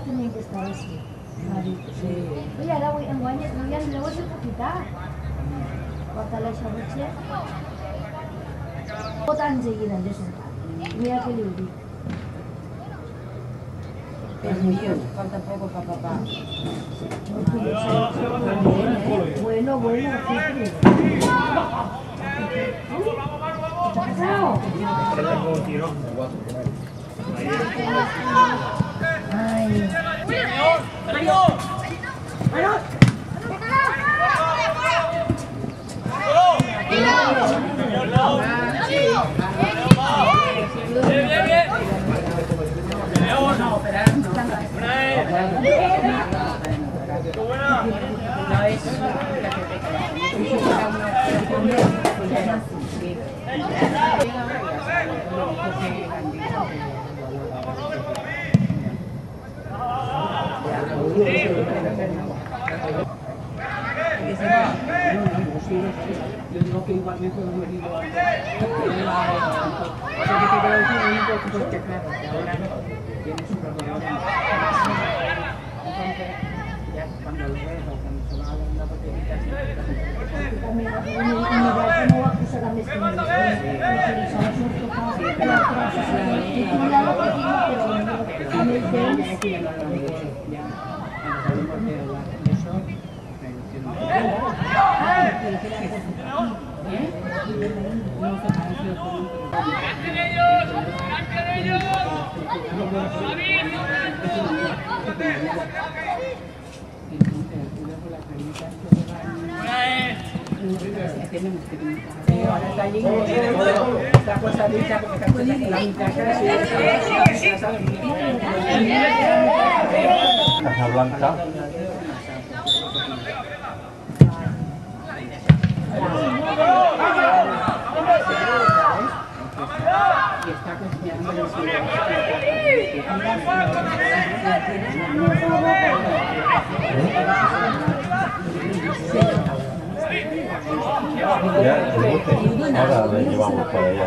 Tenía que estar así. Oye, ahora voy en guanyes, no hi ha luego se puede quitar. Corta la xarratxa. O tan seguida de sentar. Mira que li ho dic. Es mío, falta poco para papá. Bueno, sí, ¿qué ha pasado? Ay. Yo digo que igualmente hemos venido a... O sea, que te quiero decir un poco porque claro, que ahora tiene su problema. Entonces, ya cuando lo ves o cuando se va a dar una botellita así... També no ho ha posat més que més. Ahora está allí, está posadita porque está la mitad Caja Blanca. y está cocinando el Ahora le llevamos para allá.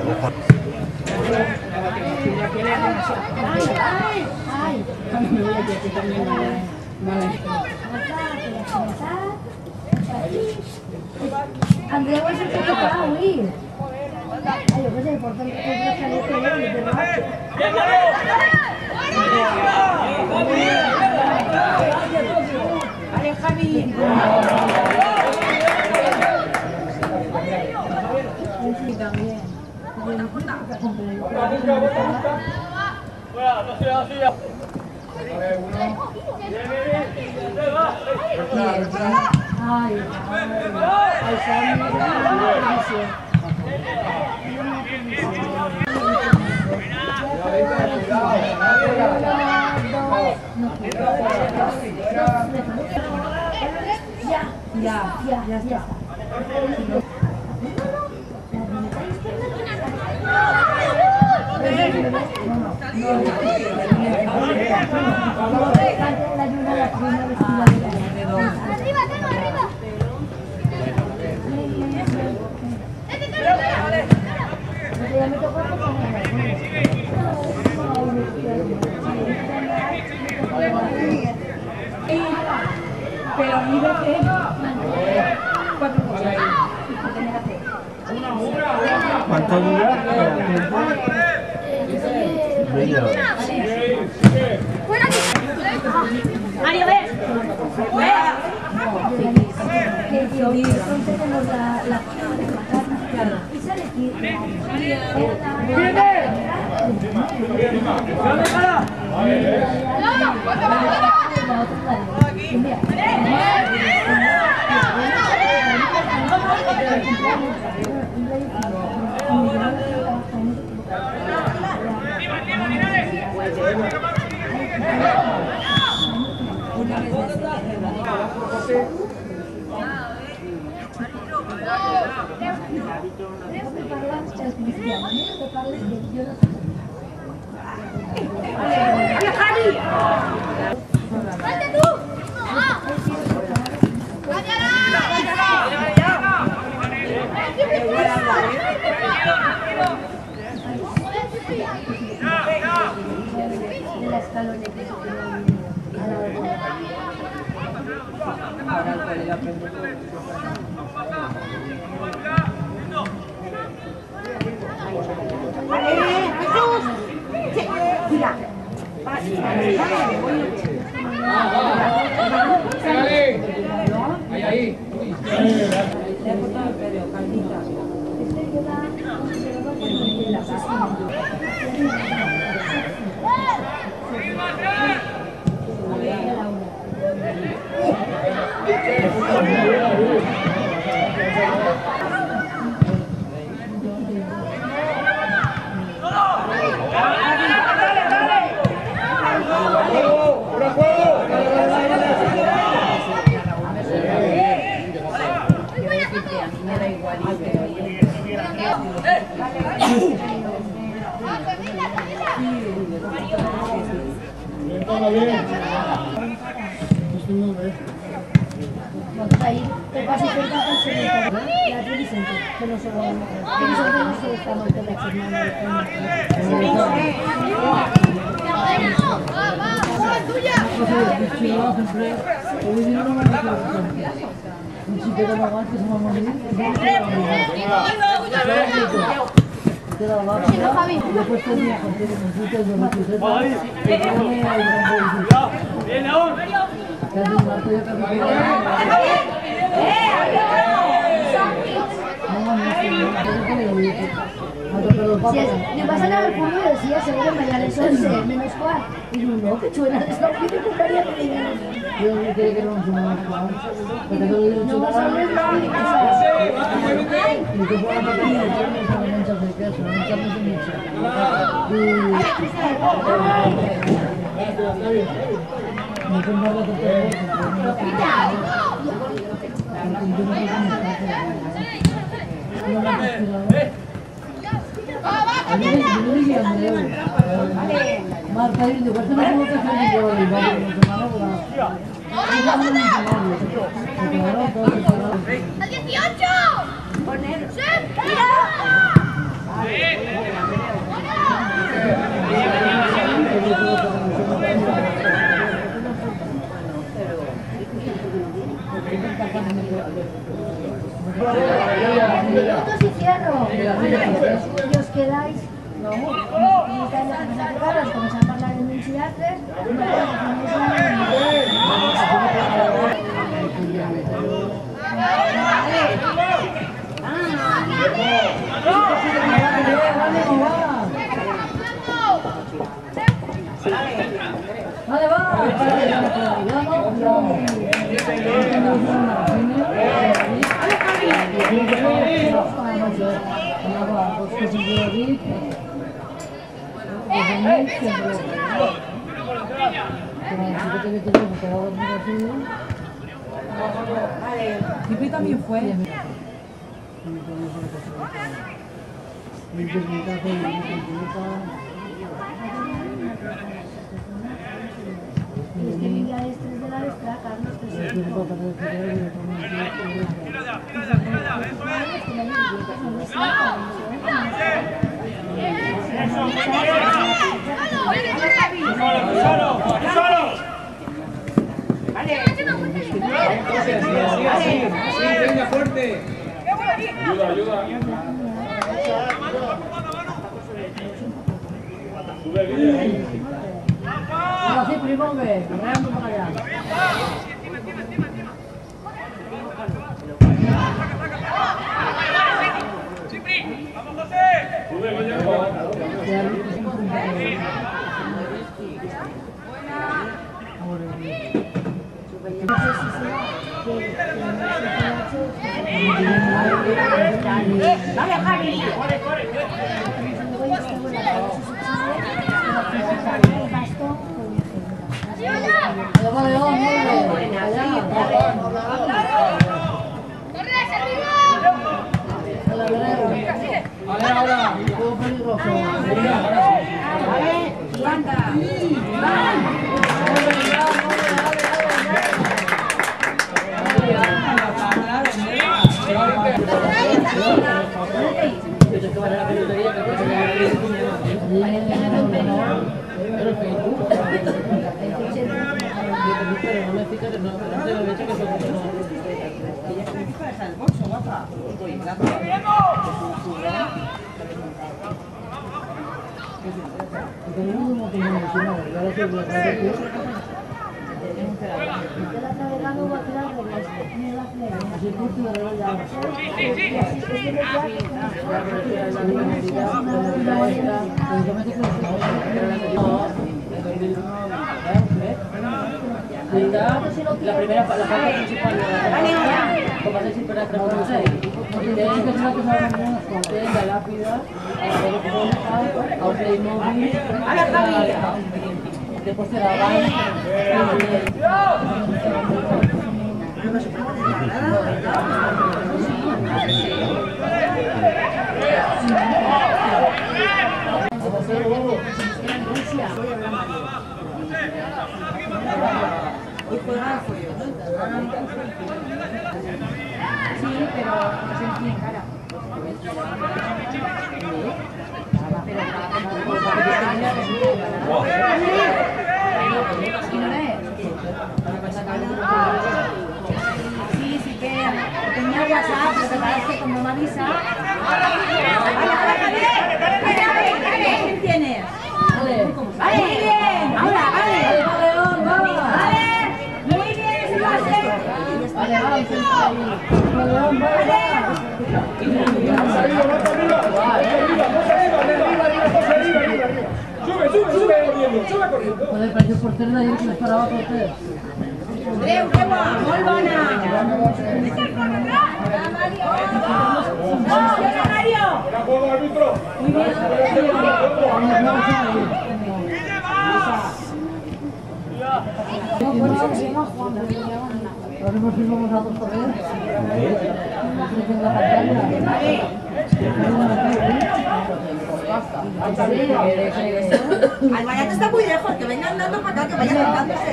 Andreu és el que tocarà avui. Jo què sé, porten tot el xalet que hi de Vale, Javi. Sí, también. Ay, ya está. Pero mira que ¿Cuánto dura? Niño. Mario, ves. Que entonces tenemos la patata y sale aquí. La escaloneta que Ahora el colega aprende todo. ¡Jesús! Mira. Ahí. Le he cortado el pelo, Carlita. ahí te pasa por la consulta, la Vicente, que no se va a Vicente no se está muerto la semana de Si me pasan al fondo decía seguro mañana son 6 menos 4 y uno que chuena de esta que compraría que digan yo no quiero que no se me haga no vas a ver la única y que por la partida no sabe manchas de queso no sabe de mucho no comprarlo con Marta, ¿y de cuánto no puedo hacer ni yo el barrio de semana por ¡al 18! ¡Poner! minutos y cierro. Y os quedáis. No, y estáis las como se habla de mencionarles, vale, va. Pipi también fue. Es que mi día de estrés de la letra, Carlos, venga fuerte. Ayuda. Sube bien. Playmobil, arreando para allá. Vale, Javi. La primera la parte principal como hacer siempre la transformación y de ahí que la lápida a un Playmobil después se la van Hoy juega el pollo, ¿no? Sí, pero no sé quién cara. Sí, sí que tenía WhatsApp, lo que pasa es que como me avisa... ¿Quién tienes? Vale, muy bien, ahora, vale. Muy bien, ese pase. Sube corriendo. Joder, pareció portero de ayer que nos paraba portero. Adéu, que bona, molt bona. Mario. Era juego, árbitro. Muy bien. Ahora nos firmamos a dos correos. Al Valladolid está muy lejos, que venga andando para acá, que vaya acercándose.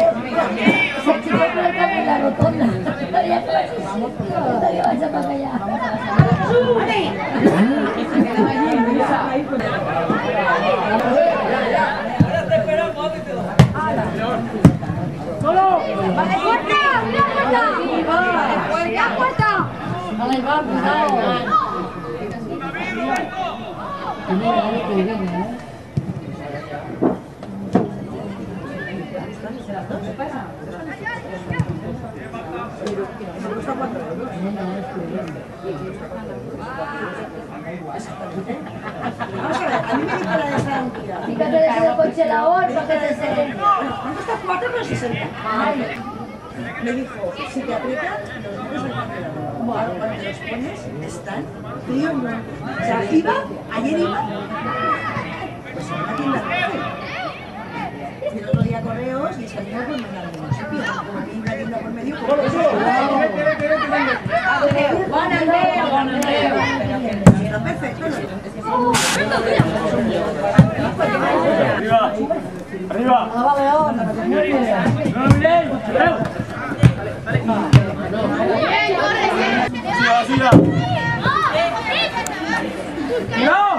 Se chico por el camino en la rotonda. Vamos, que vaya para allá. ¡Vale, puerta! ¡La puerta! Vale, va, cuidado. Vamos a ver, a mí me dijo la de Santira. Fíjate de ese congelador para que te se... ¿Cuánto está 4,60? Me dijo, si te aprietan, los dedos del congelador. Claro, cuando te los pones, están fríos. O sea, ayer iba, pues a una tienda roja. Y el otro día correos y salía por mandar de municipio. Como aquí una tienda por medio, pues... Está perfecto, ¿no? Arriba. ¡Arriba, León! Siga. ¡Cuidado!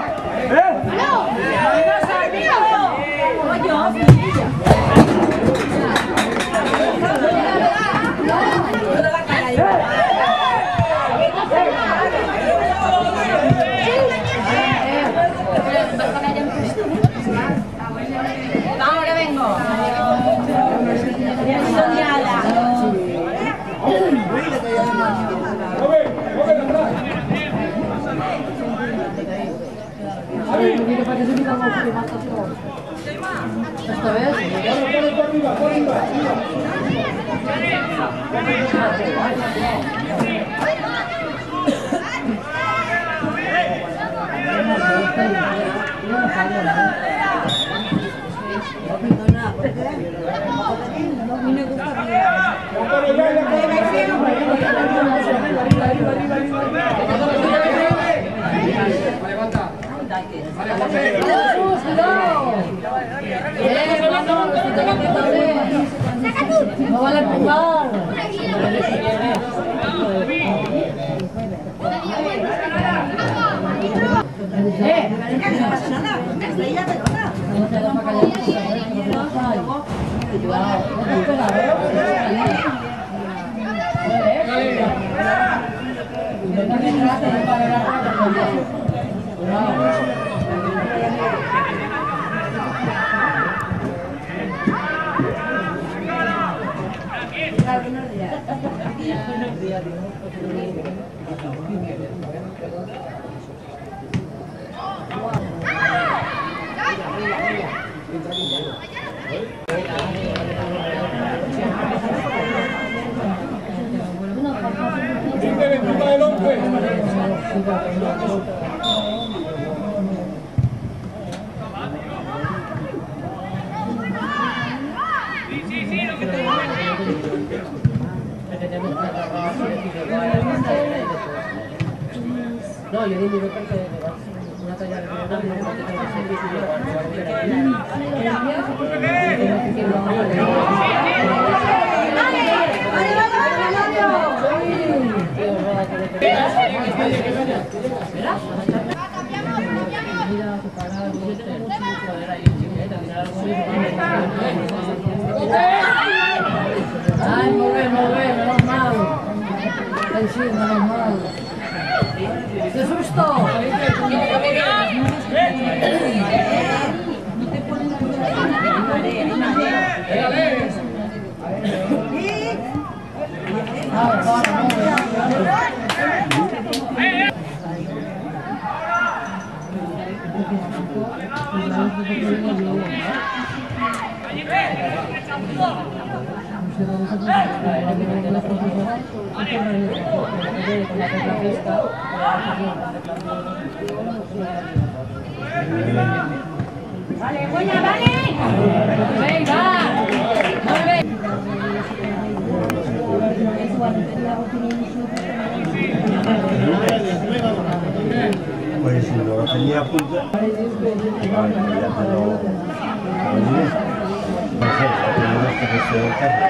Ahora vengo. Esta vez. No vale empujar. No pasa nada. Estrella pelota. No, yo digo porque una talla de ay, muy bien, menos mal. Ay, sí, menos mal. ¡Qué susto! Vale, buena, vale. Venga. Pues si no lo tenía a punto, no sé, tenemos que gestionar.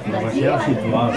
Demasiado situados.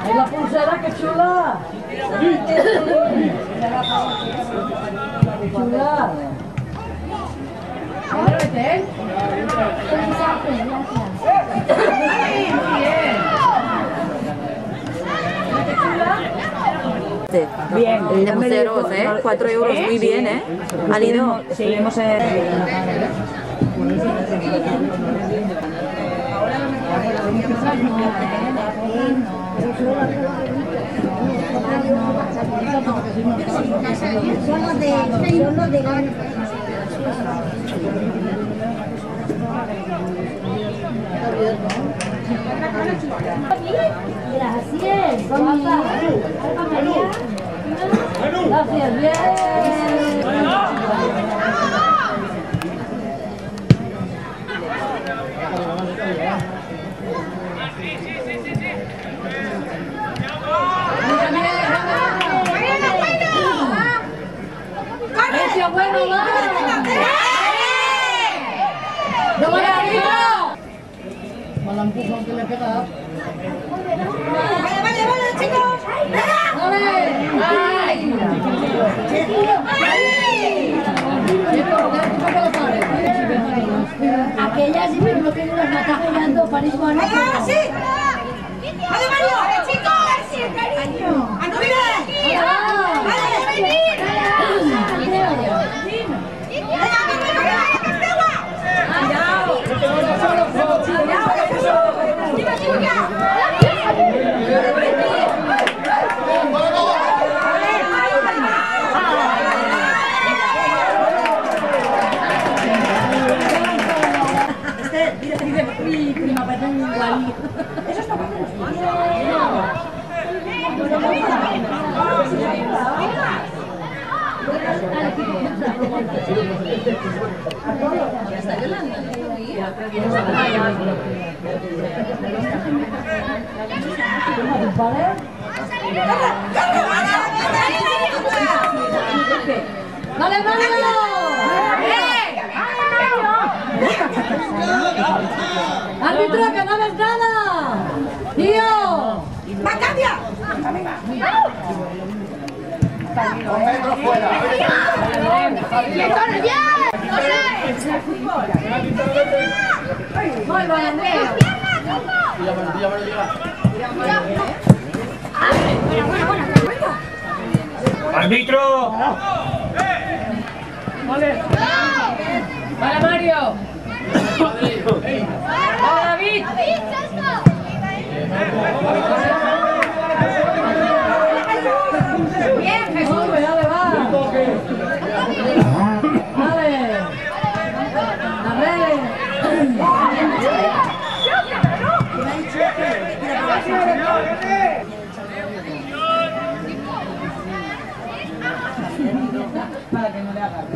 ¡Es la pulsera, qué chula! ¡Qué chula! ¿Cómo lo meten? Bien, de museros, 4 euros, muy bien, ¿Han ido? Sí, hemos... Gracias, guapa. María. Gracias, bien. Bueno, ¡no voy a ir! Mal empujón que le he pegado. ¡Vale, chicos! ¡Ay! Aquella sí, pero no quiere nos mata jugando París Juana. ¡Ah, sí! ¡Vale, Mario! ¡Vale, chicos! ¡Sí, cariño! ¡A no venir! ¡Vale! Eso está bueno. ¡Vale, Mario! ¡Árbitro, que no ves nada! ¡Tío! ¡Va, cambia! ¡Un metro fuera! ¡Muy bien, Andrea! ¡Árbitro! Vale, Mario. Vale, David. Bien, Jesús, dale, va. Dale.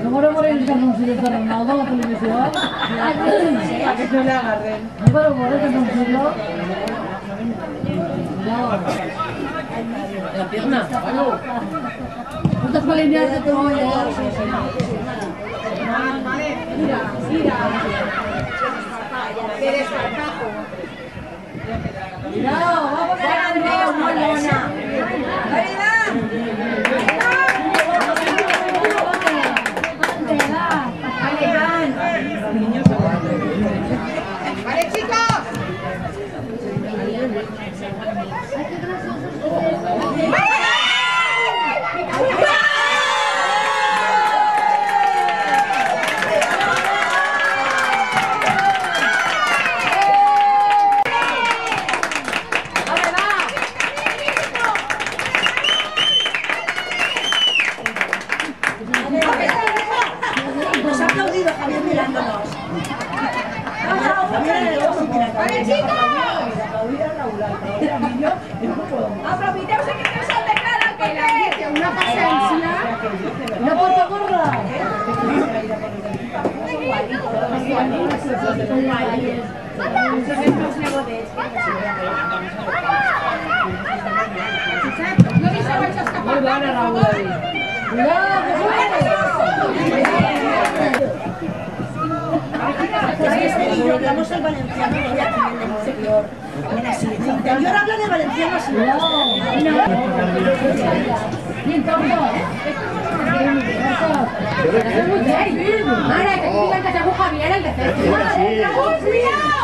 No podemos morir que no sirve para Ronaldo la televisión. Para que no le agarren. No podemos morir que no sirve. La pierna. ¿Cuántas líneas de tu olla? Mira, mira. Qué desparpajo. Cuidado, vamos a Andrea, muy buena. Vale, chicos. Nos ha aplaudido Javier mirándonos. ¡Vale, chicos! ¡Aprovechemos que tenemos al declarar que la dice una pasencia! ¡Una puerta gorda! Muy buena, Raúl. ¡Cuidado, que sube! Y hablamos el valenciano y aquí en el interior. Así, el interior habla de valenciano así. Bien, tonto. Es muy serio. Mara, que digan que se fue Javier el defecto. ¡Cuidado!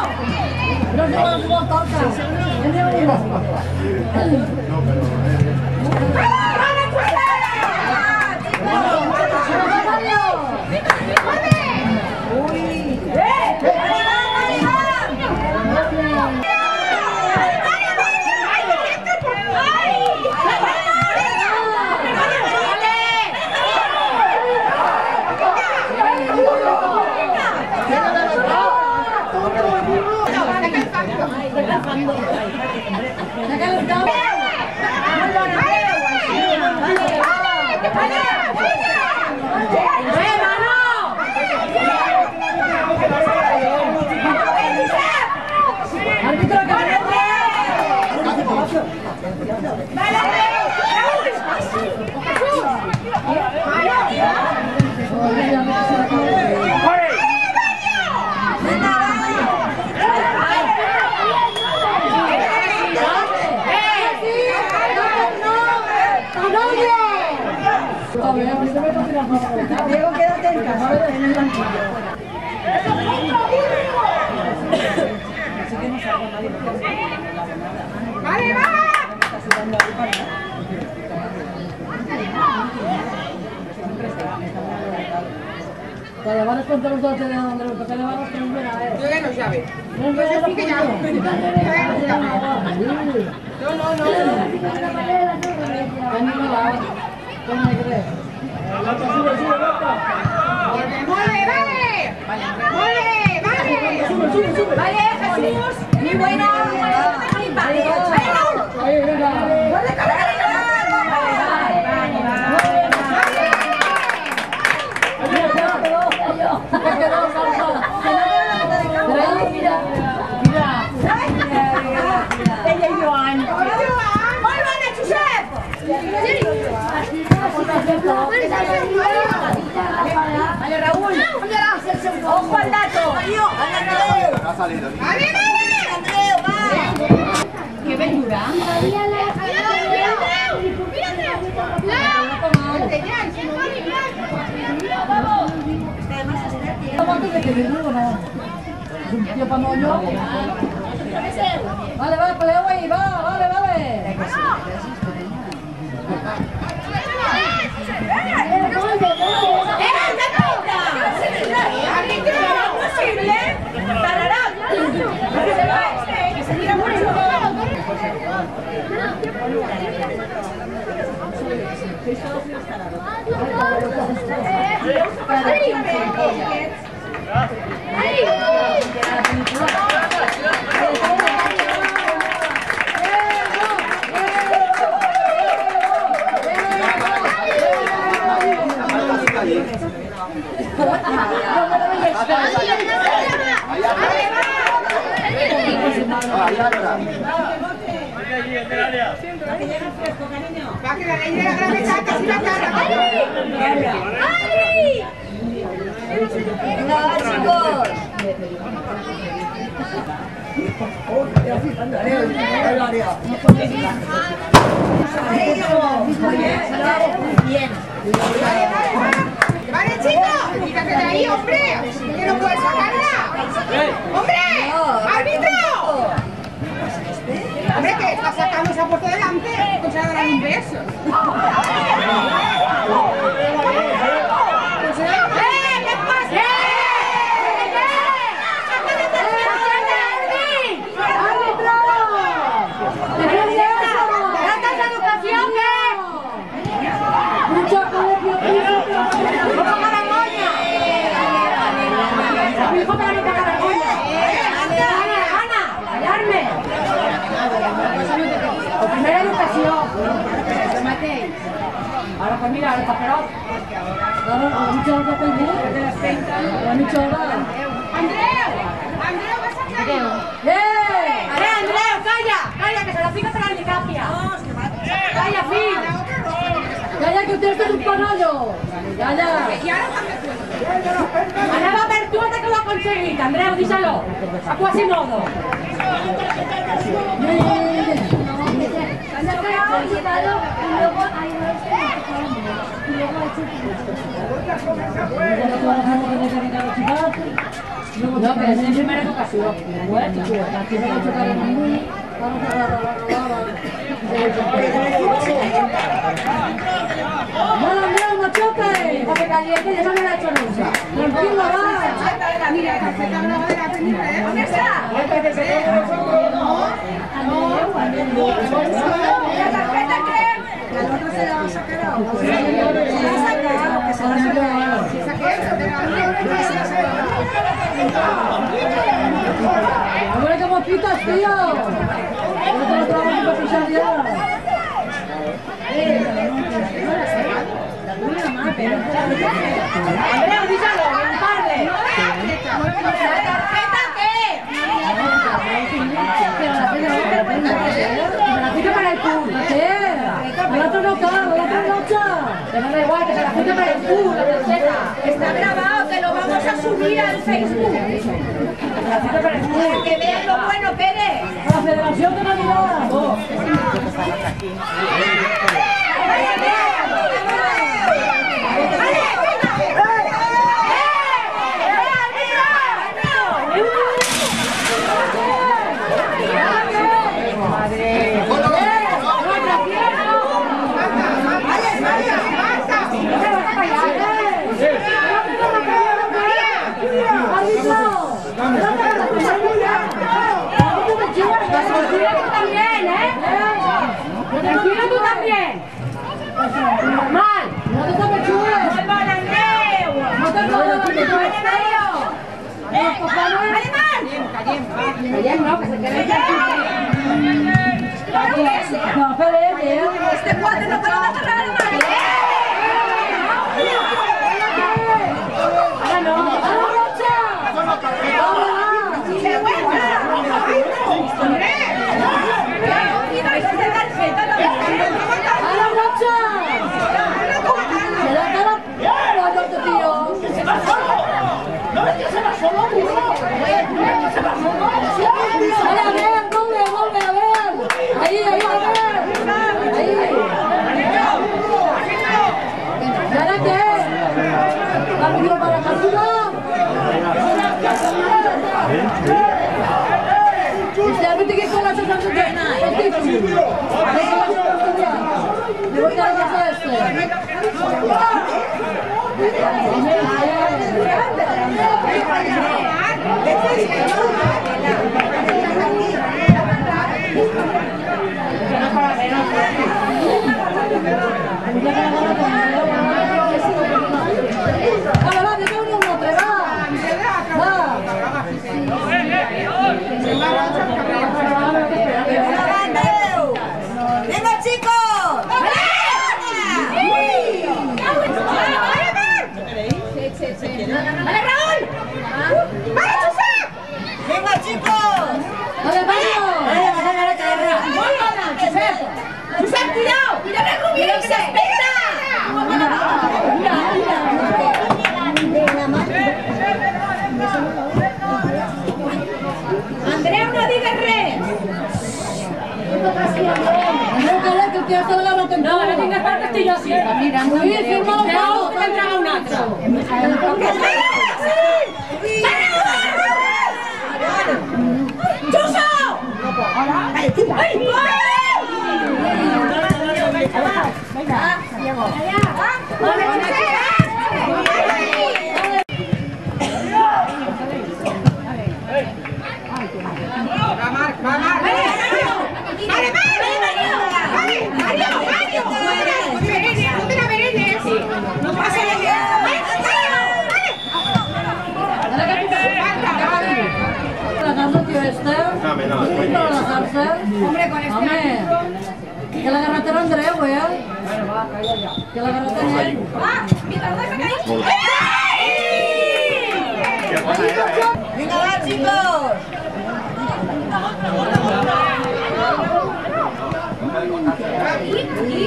No se va a subir tonta. Diego, quédate en casa, en el banquillo. ¡Vale, va! Para llevar contra los dos de Andrés, porque le vamos a primera vez. Yo ya no sabe. No, Yo sí que ya. no. ¡Vale, vale! ¡Vale, vale! ¡Vale, Jesús! ¡Muy buena! ¡Vale, Vale, Raúl. Ojo al dato. ¡Vale, vale! ¡Qué verdura! Vale, vale, peleo ahí, va, vale, vale. Va que la ley de la gravedad casi la cara. ¡Ay! Venga, chicos. Bien. ¡Vale, chicos! ¡Quítate de ahí, hombre! ¡Que no puedes sacarla! ¡Hombre! ¡Árbitro! ¡Hombre, que está sacando esa puerta delante! ¡Pues se va a dar un beso! ¿Qué pasa? Primera educación. Ahora pues mira, el papelón. Ahora han dicho algo con han dicho algo. ¡Andreu! ¡Andreu, vas a sacar! ¡Eh! Andreu, calla, que se la pica para la handicapia. Calla, fin. que usted es un panallo! Calla! Anava per tu hasta que lo ha aconseguit, Andreu, díselo! A Quasimodo! Se ha quedado quitado y luego hay dos que y luego No, pero es en primera ocasión. Bueno, aquí no va a chocar en ningún. Vamos a agarrar. No, Andreu, no choques. Porque caliente, ya no me la he hecho nunca. Tranquilo, va. Mira, la tarjeta grabadera pendiente, ¿eh? ¿Dónde está? ¿La tarjeta qué? La otra se la va a sacar ahora. Se la ha sacado. Se la saqué, ¡Hombre, qué mojitas, tío! No te lo trabajo para pisar ya. Andreu, díselo, compadre. ¿La tarjeta qué? Me la quito para el culo, ¿qué? El otro no cabe, el otro no cabe. Pero no da igual, que se la quito para el culo, la tarjeta. Está grabado, que lo vamos a subir al Facebook. Para que vean lo bueno que eres. A la Federación de Navidad. Tranquilo tú también. Normal. No te tapes chules. No te jodas. Callem, no, que se quede no, pelees, Este cuadro no puede agarrar a la mano. ahora no. ¡Ahora, Rocha! ¡Qué buena! ¡Ahora, Rocha! ¡Se la cara! ¡Cuatro, tío! ¡Vale, a ver! ¡Vuelve, a ver! ¡Ahí, a ver! ¡Ahí! ¿Y ahora qué? ¿Rápido para la captura? Este árbitro que con la cosa de es difícil. Me voy a dar más a este. Vale, va, dime un nombre, va. ¡Venga, chicos! ¡Vale, Raúl! ¡Vale, Josep! ¡Venga, chicos! ¡Vale, Mario! ¡Josep, cuidado! ¡Mira el rubio! ¡Que se espera! Andreu, no digues res! Andreu, calla, que el tío está de la temporada. No, no tingues part que estic jo així. Mira, Lluís, firma el pau, que entrava un altre. ¡Chuso! ¡Ay, No pasa nada. tío este. Hombre, con este Hombre, que la carretera Andreu, que la carretera él. ¡Venga, va, chicos! Aquí.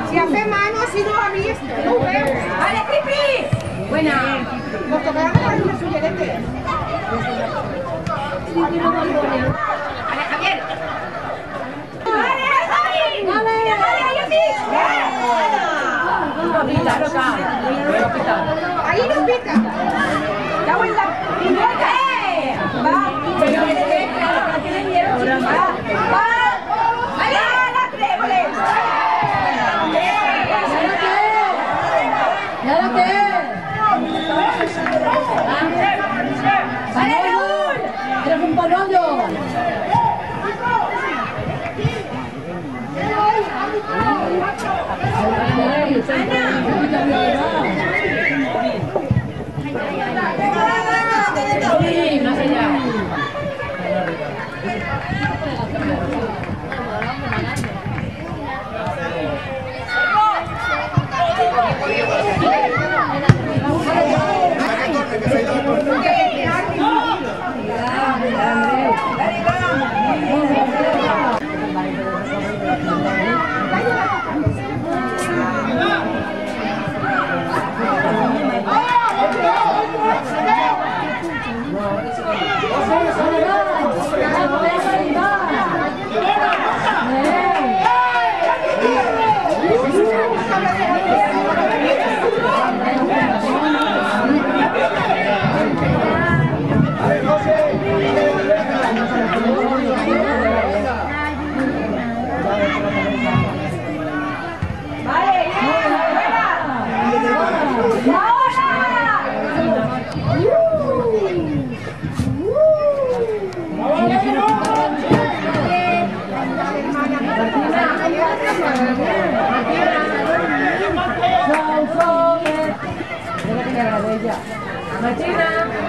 Si hace mano, si no a mí, no veo. ¡Vale, Pipi! Buena. Nos tocará con un suyerete. ¡Vale, Javier! ¡Vale, Javi! ¡Vale, Javi! ¡Vale! Sí, más allá. Martina.